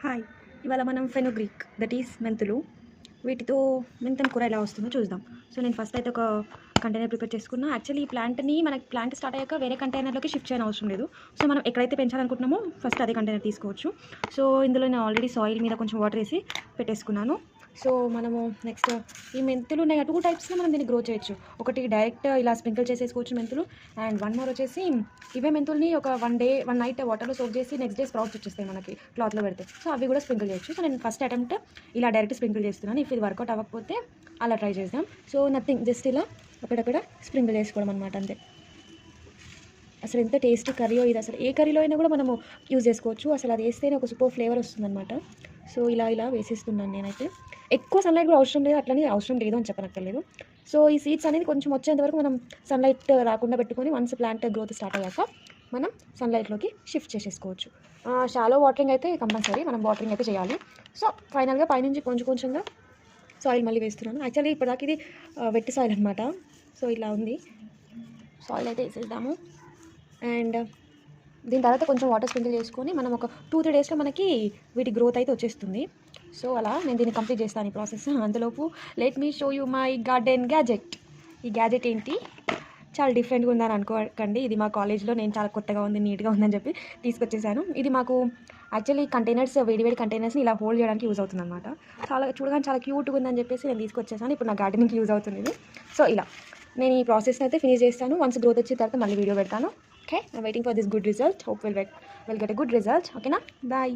Hi, ఇవాళ మనం fenugreek that is మెంతులు వీటితో మెంతం కూర ఎలా వస్తుందో చూద్దాం. సో నేను ఫస్ట్ అయితే ఒక కంటైనర్ ప్రిపేర్ చేసుకున్నా. యాక్చువల్లీ ఈ ప్లాంట్ని మనకి ప్లాంట్ స్టార్ట్ అయ్యాక వేరే కంటైనర్లోకి షిఫ్ట్ చేయని అవసరం లేదు. సో మనం ఎక్కడైతే పెంచాలనుకుంటున్నామో ఫస్ట్ అదే కంటైనర్ తీసుకోవచ్చు. సో ఇందులో నేను ఆల్రెడీ సాయిల్ మీద కొంచెం వాటర్ వేసి పెట్టేసుకున్నాను. సో మనము నెక్స్ట్ ఈ మెంతులు ఉన్నాయి 2 టైప్స్లో మనం దీన్ని గ్రో చేయొచ్చు. ఒకటి డైరెక్ట్ ఇలా స్ప్రింకిల్ చేసేసుకోవచ్చు మెంతులు, అండ్ వన్ మోర్ వచ్చేసి ఇవే మెంతుల్ని ఒక 1 నైట్ వాటర్లో సోక్ చేసి నెక్స్ట్ డే స్ప్రౌట్స్ వచ్చేస్తాయి మనకి క్లాత్లో పెడితే. సో అవి కూడా స్ప్రింకిల్ చేయొచ్చు. సో నేను ఫస్ట్ అటెంప్ట్ ఇలా డైరెక్ట్ స్ప్రింకిల్ చేస్తున్నాను. ఇఫ్ ఇది వర్కౌట్ అవ్వకపోతే అలా ట్రై చేద్దాం. సో నథింగ్, జస్ట్ ఇలా అక్కడక్కడ స్ప్రింకిల్ చేసుకోవడం అనమాట, అంతే. అసలు ఎంత టేస్టీ కర్రీయో ఇది. అసలు ఏ కర్రీలో అయినా కూడా మనము యూజ్ చేసుకోవచ్చు. అసలు అది వేస్తేనే ఒక సూపర్ ఫ్లేవర్ వస్తుందన్నమాట. సో ఇలా వేసేస్తున్నాను నేనైతే. ఎక్కువ సన్లైట్ కూడా అవసరం లేదు, అట్లనే అవసరం లేదు అని చెప్పనక్కర్లేదు. సో ఈ సీడ్స్ అనేది కొంచెం వచ్చేంత వరకు మనం సన్లైట్ రాకుండా పెట్టుకొని వన్స్ ప్లాంట్ గ్రోత్ స్టార్ట్ అయ్యాక మనం సన్లైట్లోకి షిఫ్ట్ చేసేసుకోవచ్చు. షాలో వాటరింగ్ అయితే కంపల్సరీ, మనం వాటరింగ్ అయితే చేయాలి. సో ఫైనల్గా పైనుంచి కొంచెంగా సాయిల్ మళ్ళీ వేస్తున్నాను. యాక్చువల్లీ ఇప్పటిదాకా ఇది వెట్టి సాయిల్ అనమాట. సో ఇలా ఉంది. సాయిల్ అయితే వేసేద్దాము. అండ్ దీని తర్వాత కొంచెం వాటర్ స్ప్రింకిల్ చేసుకొని మనం ఒక 2-3 డేస్లో మనకి వీటి గ్రోత్ అయితే వచ్చేస్తుంది. సో అలా నేను దీన్ని కంప్లీట్ చేస్తాను ఈ ప్రాసెస్. అంతలోపు let me show you my garden gadget. ఈ గ్యాజెట్ ఏంటి, చాలా డిఫరెంట్గా ఉందని అనుకోకండి. ఇది మా కాలేజ్లో నేను చాలా కొత్తగా ఉంది, నీట్గా ఉందని చెప్పి తీసుకొచ్చేసాను. ఇది మాకు యాక్చువల్లీ కంటైనర్స్, వేడివేడి కంటైనర్స్ని ఇలా హోల్డ్ చేయడానికి యూజ్ అవుతుంది అనమాట. చూడగానే చాలా క్యూట్గా ఉందని చెప్పేసి నేను తీసుకొచ్చేసాను. ఇప్పుడు నా గార్డెనింగ్కి యూజ్ అవుతుంది ఇది. సో ఇలా నేను ఈ ప్రాసెస్ని అయితే ఫినిష్ చేస్తాను. వన్స్ గ్రోత్ వచ్చిన తర్వాత మళ్ళీ వీడియో పెడతాను. Okay, I'm waiting for this good result. Hope we'll get a good result. Okay na? Bye.